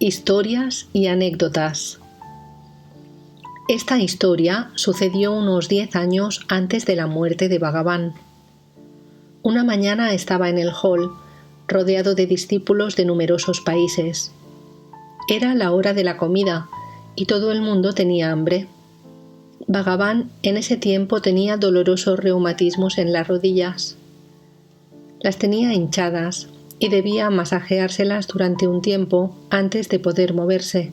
Historias y anécdotas. Esta historia sucedió unos 10 años antes de la muerte de Bhagavan. Una mañana estaba en el hall, rodeado de discípulos de numerosos países. Era la hora de la comida y todo el mundo tenía hambre. Bhagavan en ese tiempo tenía dolorosos reumatismos en las rodillas. Las tenía hinchadas y debía masajeárselas durante un tiempo antes de poder moverse.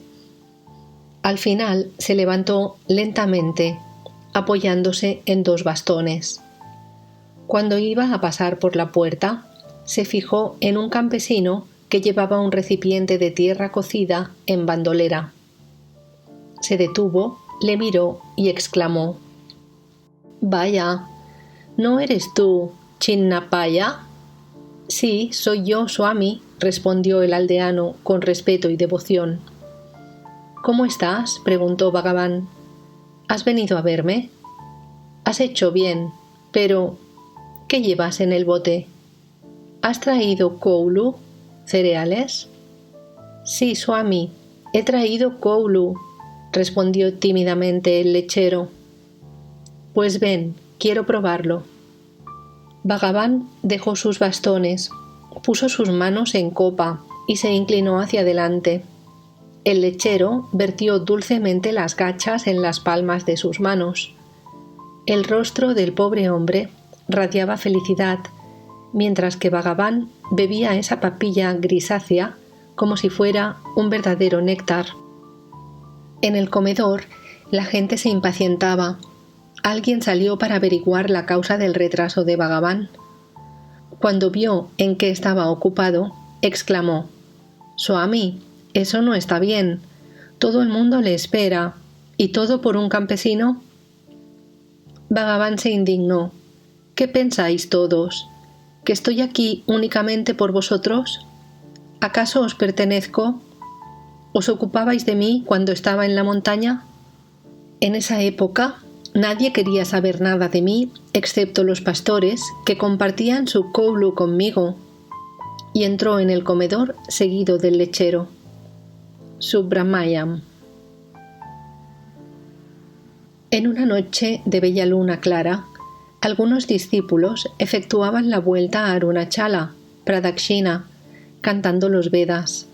Al final se levantó lentamente, apoyándose en 2 bastones. Cuando iba a pasar por la puerta, se fijó en un campesino que llevaba un recipiente de tierra cocida en bandolera. Se detuvo, le miró y exclamó: «Vaya, ¿no eres tú, Chinnapaya?» «Sí, soy yo, Swami», respondió el aldeano con respeto y devoción. «¿Cómo estás?», preguntó Bhagavan. «¿Has venido a verme?» «Has hecho bien, pero ¿qué llevas en el bote? ¿Has traído koulu, cereales?» «Sí, Swami, he traído koulu», respondió tímidamente el lechero. «Pues ven, quiero probarlo». Bhagavan dejó sus bastones, puso sus manos en copa y se inclinó hacia adelante. El lechero vertió dulcemente las gachas en las palmas de sus manos. El rostro del pobre hombre radiaba felicidad, mientras que Bhagavan bebía esa papilla grisácea como si fuera un verdadero néctar. En el comedor, la gente se impacientaba. Alguien salió para averiguar la causa del retraso de Bhagavan. Cuando vio en qué estaba ocupado, exclamó: «Swami, eso no está bien. Todo el mundo le espera. ¿Y todo por un campesino?» Bhagavan se indignó. «¿Qué pensáis todos? ¿Que estoy aquí únicamente por vosotros? ¿Acaso os pertenezco? ¿Os ocupabais de mí cuando estaba en la montaña? En esa época nadie quería saber nada de mí excepto los pastores que compartían su koulu conmigo». Y entró en el comedor seguido del lechero. Subramanyam. En una noche de bella luna clara, algunos discípulos efectuaban la vuelta a Arunachala, Pradakshina, cantando los Vedas.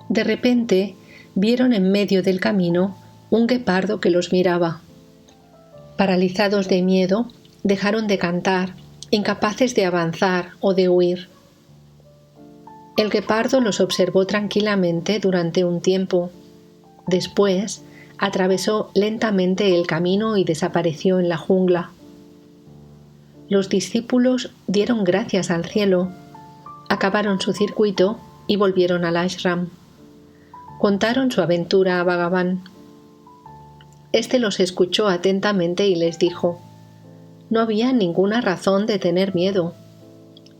De repente vieron en medio del camino un guepardo que los miraba. Paralizados de miedo, dejaron de cantar, incapaces de avanzar o de huir. El guepardo los observó tranquilamente durante un tiempo. Después, atravesó lentamente el camino y desapareció en la jungla. Los discípulos dieron gracias al cielo, acabaron su circuito y volvieron al ashram. Contaron su aventura a Bhagavan. Este los escuchó atentamente y les dijo: «No había ninguna razón de tener miedo.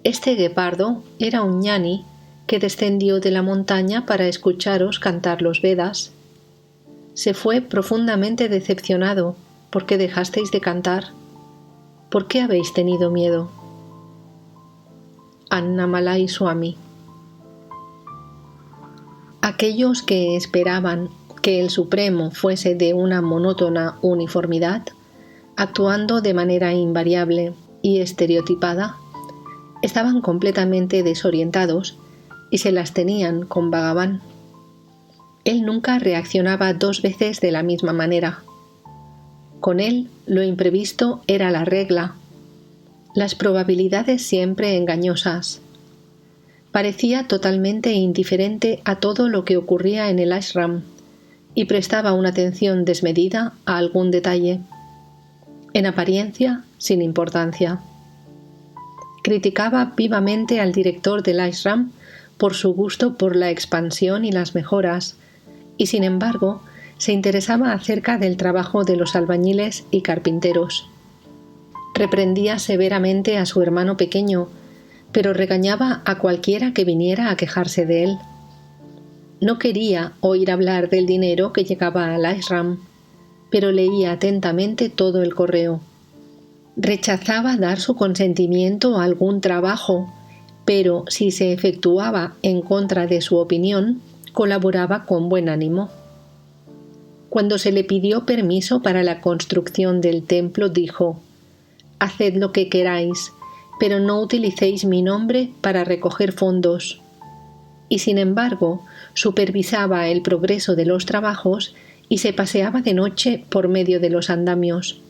Este guepardo era un ñani que descendió de la montaña para escucharos cantar los Vedas. Se fue profundamente decepcionado porque dejasteis de cantar. ¿Por qué habéis tenido miedo?» Annamalai Swami. Aquellos que esperaban que el Supremo fuese de una monótona uniformidad, actuando de manera invariable y estereotipada, estaban completamente desorientados y se las tenían con Bhagavan. Él nunca reaccionaba 2 veces de la misma manera. Con él, lo imprevisto era la regla, las probabilidades siempre engañosas. Parecía totalmente indiferente a todo lo que ocurría en el ashram y prestaba una atención desmedida a algún detalle, en apariencia sin importancia. Criticaba vivamente al director del ashram por su gusto por la expansión y las mejoras, y sin embargo se interesaba acerca del trabajo de los albañiles y carpinteros. Reprendía severamente a su hermano pequeño, pero regañaba a cualquiera que viniera a quejarse de él. No quería oír hablar del dinero que llegaba al ashram, pero leía atentamente todo el correo. Rechazaba dar su consentimiento a algún trabajo, pero si se efectuaba en contra de su opinión, colaboraba con buen ánimo. Cuando se le pidió permiso para la construcción del templo, dijo: «Haced lo que queráis, pero no utilicéis mi nombre para recoger fondos». Y sin embargo, supervisaba el progreso de los trabajos y se paseaba de noche por medio de los andamios.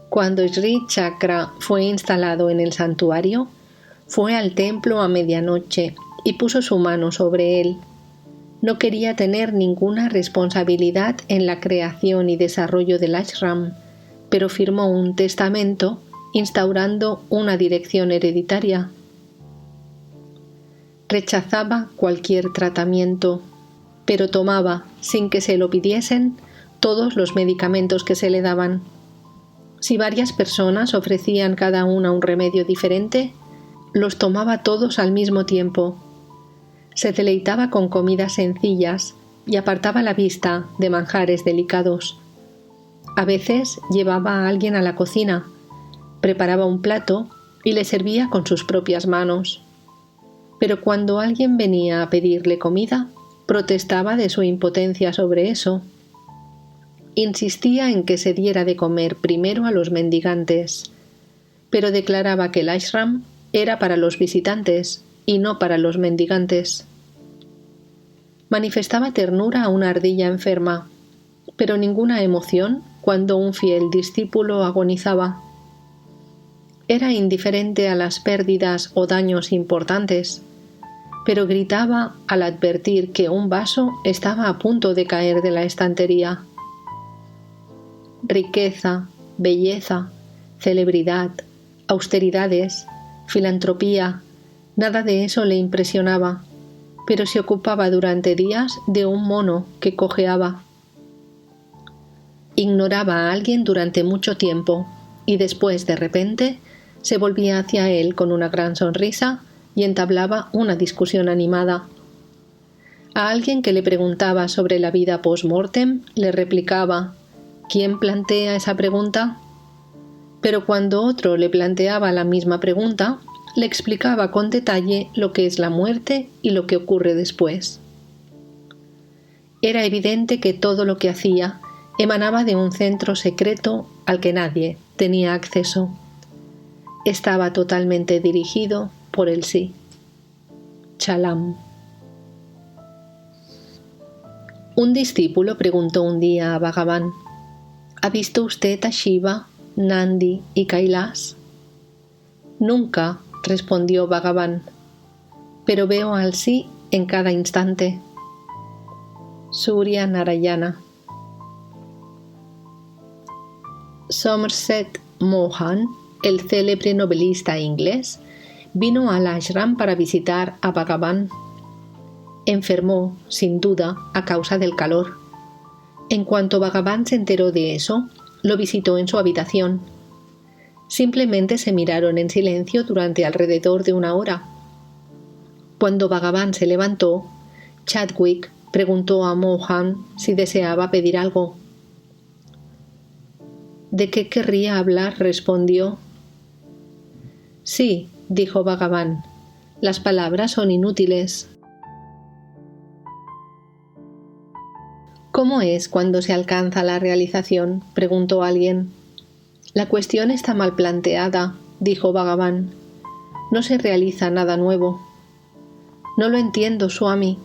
Cuando Sri Chakra fue instalado en el santuario, fue al templo a medianoche y puso su mano sobre él. No quería tener ninguna responsabilidad en la creación y desarrollo del ashram, pero firmó un testamento instaurando una dirección hereditaria. Rechazaba cualquier tratamiento, pero tomaba, sin que se lo pidiesen, todos los medicamentos que se le daban. Si varias personas ofrecían cada una un remedio diferente, los tomaba todos al mismo tiempo. Se deleitaba con comidas sencillas y apartaba la vista de manjares delicados. A veces llevaba a alguien a la cocina, preparaba un plato y le servía con sus propias manos. Pero cuando alguien venía a pedirle comida, protestaba de su impotencia sobre eso. Insistía en que se diera de comer primero a los mendigantes, pero declaraba que el ashram era para los visitantes y no para los mendigantes. Manifestaba ternura a una ardilla enferma, pero ninguna emoción cuando un fiel discípulo agonizaba. Era indiferente a las pérdidas o daños importantes, pero gritaba al advertir que un vaso estaba a punto de caer de la estantería. Riqueza, belleza, celebridad, austeridades, filantropía, nada de eso le impresionaba, pero se ocupaba durante días de un mono que cojeaba. Ignoraba a alguien durante mucho tiempo y después, de repente, se volvía hacia él con una gran sonrisa y entablaba una discusión animada. A alguien que le preguntaba sobre la vida post-mortem, le replicaba: ¿quién plantea esa pregunta? Pero cuando otro le planteaba la misma pregunta, le explicaba con detalle lo que es la muerte y lo que ocurre después. Era evidente que todo lo que hacía emanaba de un centro secreto al que nadie tenía acceso. Estaba totalmente dirigido por el sí. Chalam. Un discípulo preguntó un día a Bhagavan: ¿ha visto usted a Shiva, Nandi y Kailas? Nunca, respondió Bhagavan, pero veo al sí en cada instante. Surya Narayana. Somerset Maugham, el célebre novelista inglés, vino al ashram para visitar a Bhagavan. Enfermó, sin duda, a causa del calor. En cuanto Bhagavan se enteró de eso, lo visitó en su habitación. Simplemente se miraron en silencio durante alrededor de una hora. Cuando Bhagavan se levantó, Chadwick preguntó a Maugham si deseaba pedir algo. ¿De qué querría hablar?, respondió. Sí, dijo Bhagavan, las palabras son inútiles. ¿Cómo es cuando se alcanza la realización?, preguntó alguien. La cuestión está mal planteada, dijo Bhagavan. No se realiza nada nuevo. No lo entiendo, Swami.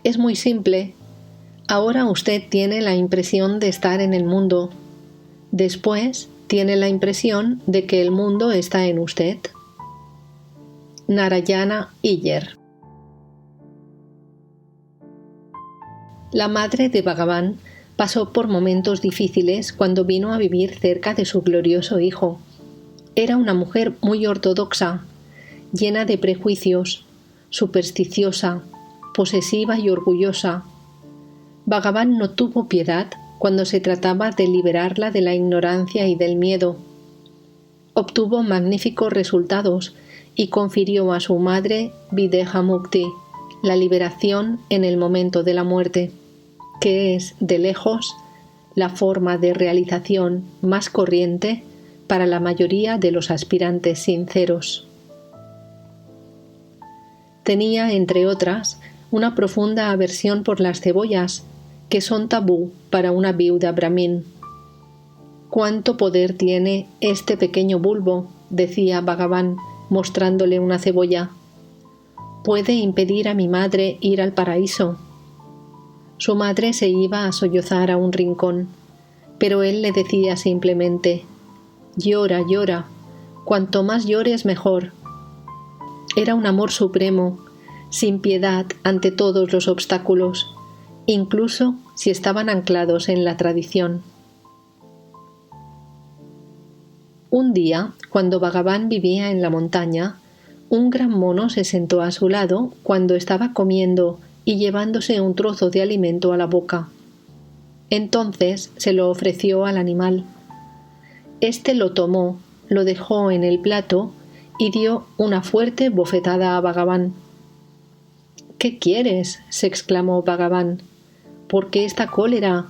Es muy simple. Ahora usted tiene la impresión de estar en el mundo. Después tiene la impresión de que el mundo está en usted. Narayana Iyer. La madre de Bhagavan pasó por momentos difíciles cuando vino a vivir cerca de su glorioso hijo. Era una mujer muy ortodoxa, llena de prejuicios, supersticiosa, posesiva y orgullosa. Bhagavan no tuvo piedad cuando se trataba de liberarla de la ignorancia y del miedo. Obtuvo magníficos resultados y confirió a su madre Videha Mukti, la liberación en el momento de la muerte, que es, de lejos, la forma de realización más corriente para la mayoría de los aspirantes sinceros. Tenía, entre otras, una profunda aversión por las cebollas, que son tabú para una viuda brahmin. «¿Cuánto poder tiene este pequeño bulbo?», decía Bhagavan, mostrándole una cebolla. «Puede impedir a mi madre ir al paraíso». Su madre se iba a sollozar a un rincón, pero él le decía simplemente: «Llora, llora, cuanto más llores mejor». Era un amor supremo, sin piedad ante todos los obstáculos, incluso si estaban anclados en la tradición. Un día, cuando Bhagavan vivía en la montaña, un gran mono se sentó a su lado cuando estaba comiendo y llevándose un trozo de alimento a la boca. Entonces se lo ofreció al animal. Este lo tomó, lo dejó en el plato y dio una fuerte bofetada a Bhagavan. «¿Qué quieres?», se exclamó Bhagavan. «¿Por qué esta cólera?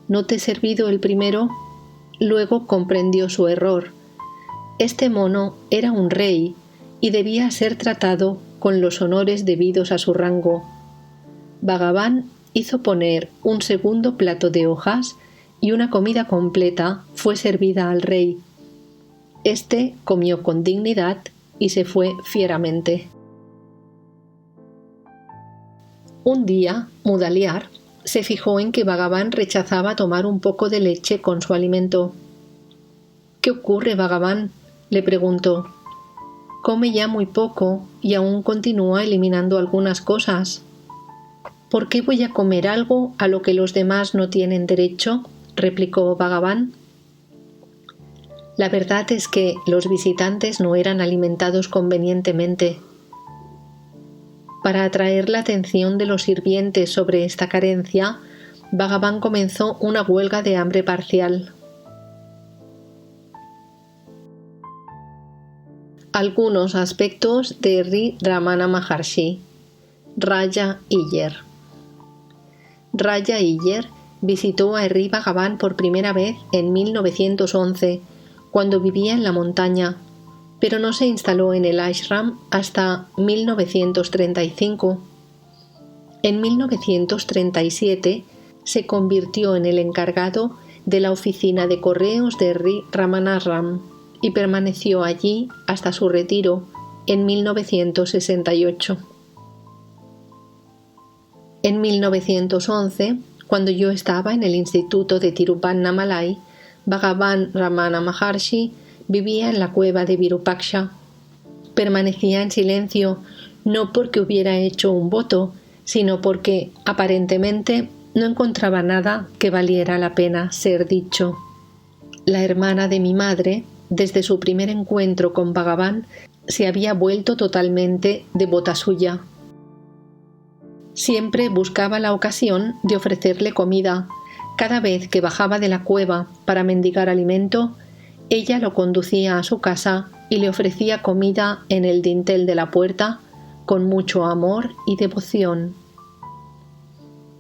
¿No te he servido el primero?». Luego comprendió su error. Este mono era un rey y debía ser tratado con los honores debidos a su rango. Bhagavan hizo poner un segundo plato de hojas y una comida completa fue servida al rey. Este comió con dignidad y se fue fieramente. Un día, Mudaliar se fijó en que Bhagavan rechazaba tomar un poco de leche con su alimento. «¿Qué ocurre, Bhagavan?», le preguntó. «Come ya muy poco y aún continúa eliminando algunas cosas». «¿Por qué voy a comer algo a lo que los demás no tienen derecho?», replicó Bhagavan. La verdad es que los visitantes no eran alimentados convenientemente. Para atraer la atención de los sirvientes sobre esta carencia, Bhagavan comenzó una huelga de hambre parcial. Algunos aspectos de Sri Ramana Maharshi. Raja Iyer. Raja Iyer visitó a Sri Bhagavan por primera vez en 1911, cuando vivía en la montaña, pero no se instaló en el ashram hasta 1935. En 1937 se convirtió en el encargado de la oficina de correos de Sri Ramanashram y permaneció allí hasta su retiro en 1968. En 1911, cuando yo estaba en el instituto de Tiruvannamalai, Bhagavan Ramana Maharshi vivía en la cueva de Virupaksha. Permanecía en silencio no porque hubiera hecho un voto, sino porque, aparentemente, no encontraba nada que valiera la pena ser dicho. La hermana de mi madre, desde su primer encuentro con Bhagavan, se había vuelto totalmente devota suya. Siempre buscaba la ocasión de ofrecerle comida. Cada vez que bajaba de la cueva para mendigar alimento, ella lo conducía a su casa y le ofrecía comida en el dintel de la puerta con mucho amor y devoción.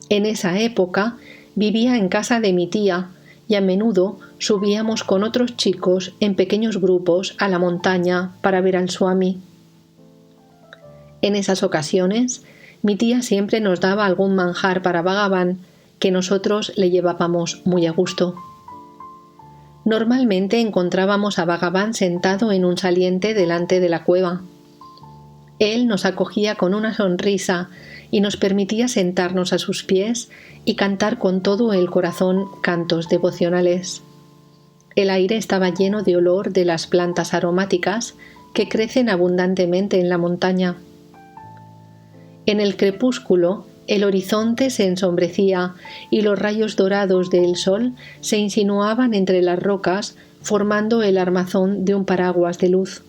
En esa época vivía en casa de mi tía y a menudo subíamos con otros chicos en pequeños grupos a la montaña para ver al Swami. En esas ocasiones, mi tía siempre nos daba algún manjar para Bhagavan que nosotros le llevábamos muy a gusto. Normalmente encontrábamos a Bhagavan sentado en un saliente delante de la cueva. Él nos acogía con una sonrisa y nos permitía sentarnos a sus pies y cantar con todo el corazón cantos devocionales. El aire estaba lleno de olor de las plantas aromáticas que crecen abundantemente en la montaña. En el crepúsculo, el horizonte se ensombrecía y los rayos dorados del sol se insinuaban entre las rocas, formando el armazón de un paraguas de luz.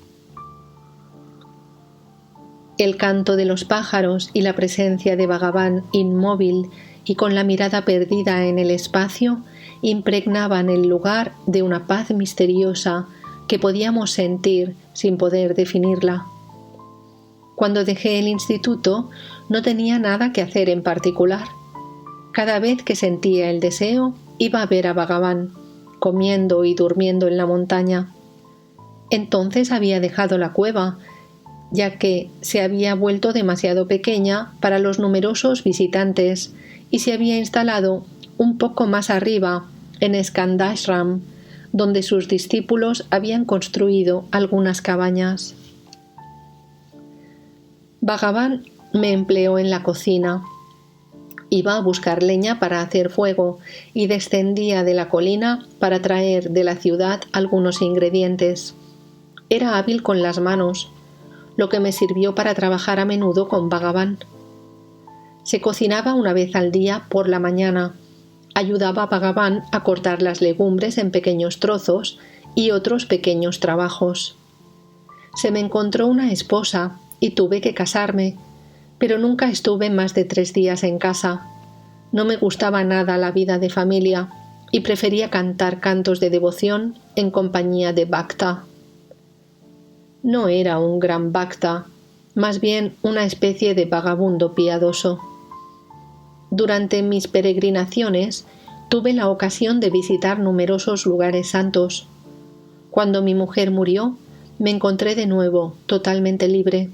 El canto de los pájaros y la presencia de Bhagavan inmóvil y con la mirada perdida en el espacio impregnaban el lugar de una paz misteriosa que podíamos sentir sin poder definirla. Cuando dejé el instituto, no tenía nada que hacer en particular. Cada vez que sentía el deseo, iba a ver a Bhagavan, comiendo y durmiendo en la montaña. Entonces había dejado la cueva ya que se había vuelto demasiado pequeña para los numerosos visitantes y se había instalado un poco más arriba, en Skandashram, donde sus discípulos habían construido algunas cabañas. Bhagavan me empleó en la cocina. Iba a buscar leña para hacer fuego y descendía de la colina para traer de la ciudad algunos ingredientes. Era hábil con las manos, lo que me sirvió para trabajar a menudo con Bhagavan. Se cocinaba una vez al día por la mañana. Ayudaba a Bhagavan a cortar las legumbres en pequeños trozos y otros pequeños trabajos. Se me encontró una esposa y tuve que casarme, pero nunca estuve más de 3 días en casa. No me gustaba nada la vida de familia y prefería cantar cantos de devoción en compañía de Bhakta. No era un gran Bhakta, más bien una especie de vagabundo piadoso. Durante mis peregrinaciones tuve la ocasión de visitar numerosos lugares santos. Cuando mi mujer murió, me encontré de nuevo totalmente libre.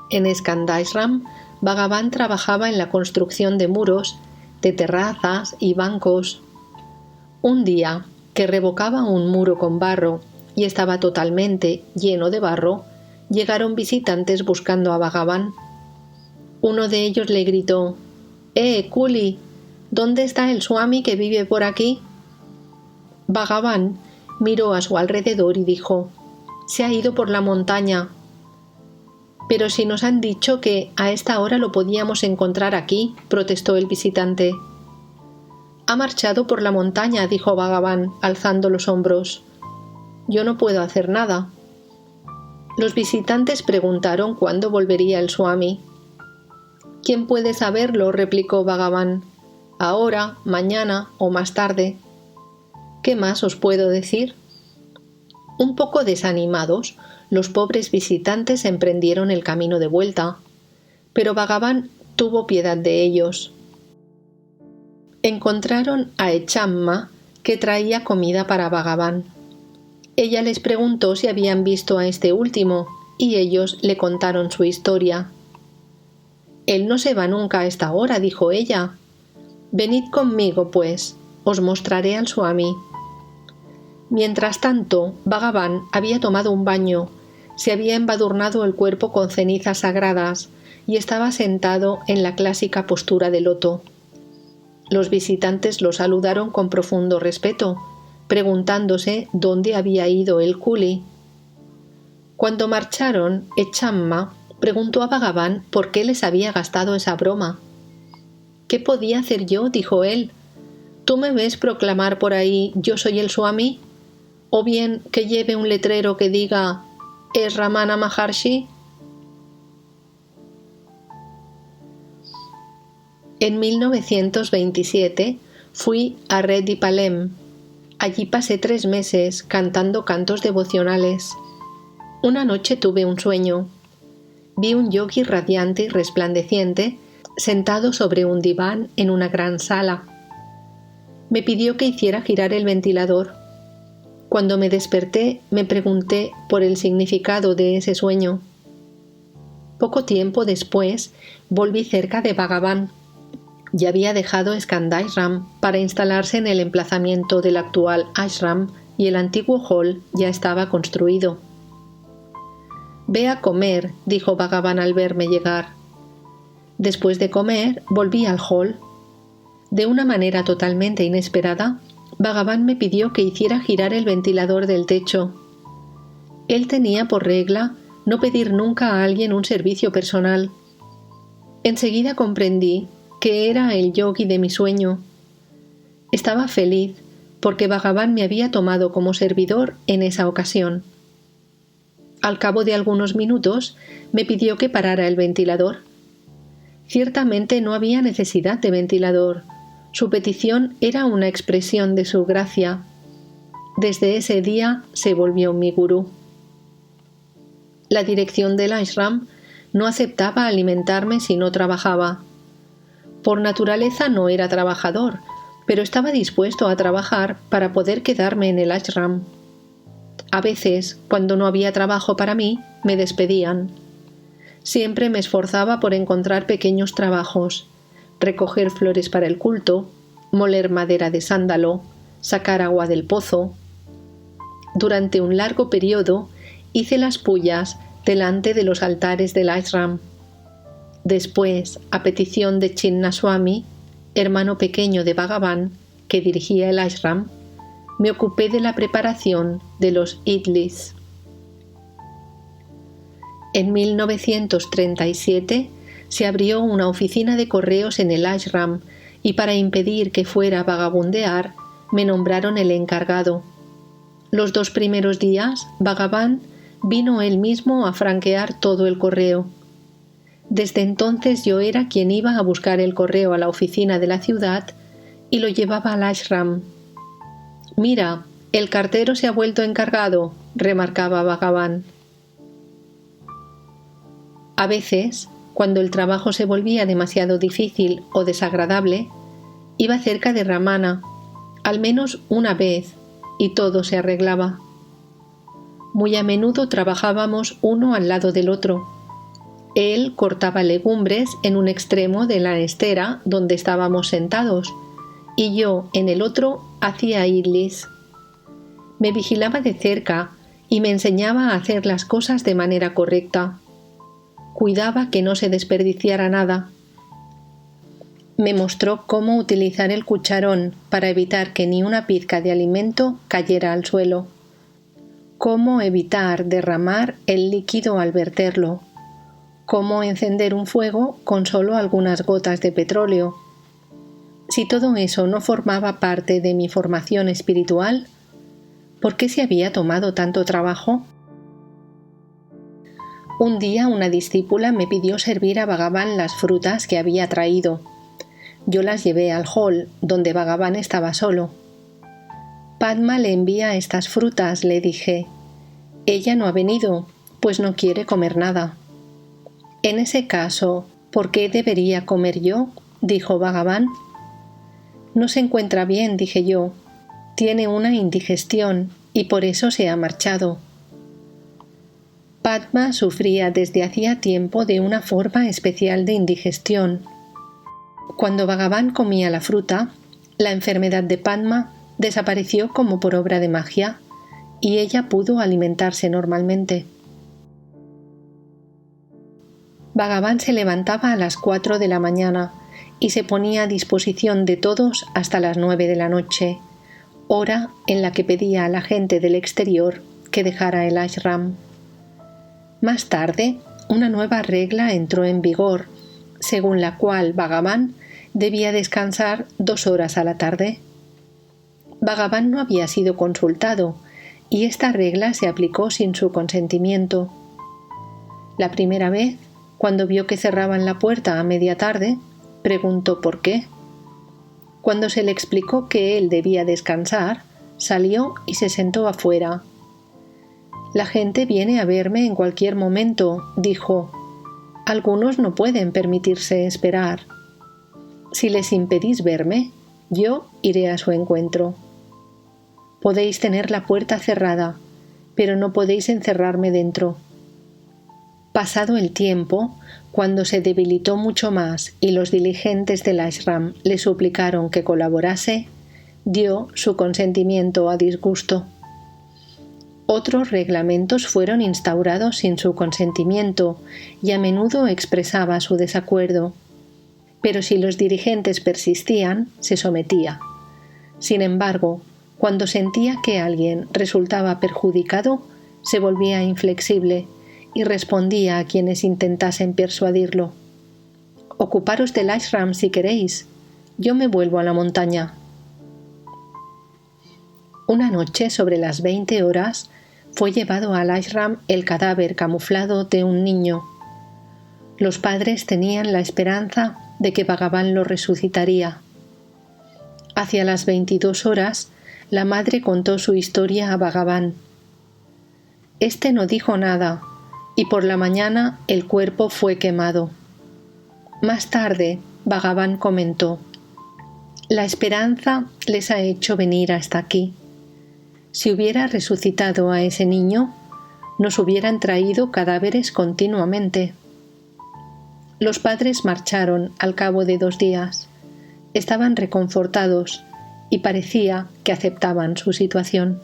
En Skandashram, Bhagavan trabajaba en la construcción de muros, de terrazas y bancos. Un día, que revocaba un muro con barro y estaba totalmente lleno de barro, llegaron visitantes buscando a Bhagavan. Uno de ellos le gritó: Culi, ¿dónde está el Swami que vive por aquí? Bhagavan miró a su alrededor y dijo: se ha ido por la montaña. Pero si nos han dicho que a esta hora lo podíamos encontrar aquí, protestó el visitante. Ha marchado por la montaña, dijo Bhagavan, alzando los hombros. Yo no puedo hacer nada. Los visitantes preguntaron cuándo volvería el Swami. ¿Quién puede saberlo?, replicó Bhagavan. Ahora, mañana o más tarde. ¿Qué más os puedo decir? Un poco desanimados, los pobres visitantes emprendieron el camino de vuelta, pero Bhagavan tuvo piedad de ellos. Encontraron a Echamma, que traía comida para Bhagavan. Ella les preguntó si habían visto a este último, y ellos le contaron su historia. Él no se va nunca a esta hora, dijo ella. Venid conmigo, pues, os mostraré al Swami. Mientras tanto, Bhagavan había tomado un baño, se había embadurnado el cuerpo con cenizas sagradas y estaba sentado en la clásica postura de loto. Los visitantes lo saludaron con profundo respeto, preguntándose dónde había ido el Culi. Cuando marcharon, Echamma preguntó a Bhagavan por qué les había gastado esa broma. ¿Qué podía hacer yo?, dijo él. ¿Tú me ves proclamar por ahí yo soy el Swami? ¿O bien que lleve un letrero que diga ¿es Ramana Maharshi? En 1927 fui a Redipalem. Allí pasé 3 meses cantando cantos devocionales. Una noche tuve un sueño. Vi un yogi radiante y resplandeciente sentado sobre un diván en una gran sala. Me pidió que hiciera girar el ventilador. Cuando me desperté, me pregunté por el significado de ese sueño. Poco tiempo después, volví cerca de Bhagavan. Ya había dejado Skandashram para instalarse en el emplazamiento del actual ashram y el antiguo hall ya estaba construido. Ve a comer, dijo Bhagavan al verme llegar. Después de comer, volví al hall. De una manera totalmente inesperada, Bhagavan me pidió que hiciera girar el ventilador del techo. Él tenía por regla no pedir nunca a alguien un servicio personal. Enseguida comprendí que era el yogi de mi sueño. Estaba feliz porque Bhagavan me había tomado como servidor en esa ocasión. Al cabo de algunos minutos me pidió que parara el ventilador. Ciertamente no había necesidad de ventilador. Su petición era una expresión de su gracia. Desde ese día se volvió mi gurú. La dirección del ashram no aceptaba alimentarme si no trabajaba. Por naturaleza no era trabajador, pero estaba dispuesto a trabajar para poder quedarme en el ashram. A veces, cuando no había trabajo para mí, me despedían. Siempre me esforzaba por encontrar pequeños trabajos, recoger flores para el culto, moler madera de sándalo, sacar agua del pozo. Durante un largo periodo hice las pullas delante de los altares del ashram. Después, a petición de Chinnaswami, hermano pequeño de Bhagavan, que dirigía el ashram, me ocupé de la preparación de los idlis. En 1937 se abrió una oficina de correos en el ashram y para impedir que fuera a vagabundear, me nombraron el encargado. Los 2 primeros días, Bhagavan vino él mismo a franquear todo el correo. Desde entonces yo era quien iba a buscar el correo a la oficina de la ciudad y lo llevaba al ashram. «Mira, el cartero se ha vuelto encargado», remarcaba Bhagavan. A veces, cuando el trabajo se volvía demasiado difícil o desagradable, iba cerca de Ramana, al menos una vez, y todo se arreglaba. Muy a menudo trabajábamos uno al lado del otro. Él cortaba legumbres en un extremo de la estera donde estábamos sentados, y yo, en el otro, hacía idlis. Me vigilaba de cerca y me enseñaba a hacer las cosas de manera correcta. Cuidaba que no se desperdiciara nada. Me mostró cómo utilizar el cucharón para evitar que ni una pizca de alimento cayera al suelo, cómo evitar derramar el líquido al verterlo, cómo encender un fuego con solo algunas gotas de petróleo. Si todo eso no formaba parte de mi formación espiritual, ¿por qué se había tomado tanto trabajo? Un día una discípula me pidió servir a Bhagavan las frutas que había traído. Yo las llevé al hall, donde Bhagavan estaba solo. «Padma le envía estas frutas», le dije. «Ella no ha venido, pues no quiere comer nada». «En ese caso, ¿por qué debería comer yo?», dijo Bhagavan. «No se encuentra bien», dije yo. «Tiene una indigestión y por eso se ha marchado». Padma sufría desde hacía tiempo de una forma especial de indigestión. Cuando Bhagavan comía la fruta, la enfermedad de Padma desapareció como por obra de magia y ella pudo alimentarse normalmente. Bhagavan se levantaba a las 4 de la mañana y se ponía a disposición de todos hasta las 9 de la noche, hora en la que pedía a la gente del exterior que dejara el ashram. Más tarde, una nueva regla entró en vigor, según la cual Bhagavan debía descansar 2 horas a la tarde. Bhagavan no había sido consultado y esta regla se aplicó sin su consentimiento. La primera vez, cuando vio que cerraban la puerta a media tarde, preguntó por qué. Cuando se le explicó que él debía descansar, salió y se sentó afuera. «La gente viene a verme en cualquier momento», dijo. «Algunos no pueden permitirse esperar. Si les impedís verme, yo iré a su encuentro. Podéis tener la puerta cerrada, pero no podéis encerrarme dentro». Pasado el tiempo, cuando se debilitó mucho más y los diligentes del ashram le suplicaron que colaborase, dio su consentimiento a disgusto. Otros reglamentos fueron instaurados sin su consentimiento y a menudo expresaba su desacuerdo. Pero si los dirigentes persistían, se sometía. Sin embargo, cuando sentía que alguien resultaba perjudicado, se volvía inflexible y respondía a quienes intentasen persuadirlo. «Ocuparos del ashram si queréis. Yo me vuelvo a la montaña». Una noche, sobre las 20 horas, fue llevado al ashram el cadáver camuflado de un niño. Los padres tenían la esperanza de que Bhagavan lo resucitaría. Hacia las 22 horas, la madre contó su historia a Bhagavan. Este no dijo nada, y por la mañana el cuerpo fue quemado. Más tarde, Bhagavan comentó: «La esperanza les ha hecho venir hasta aquí. Si hubiera resucitado a ese niño, nos hubieran traído cadáveres continuamente. Los padres marcharon al cabo de 2 días. Estaban reconfortados y parecía que aceptaban su situación.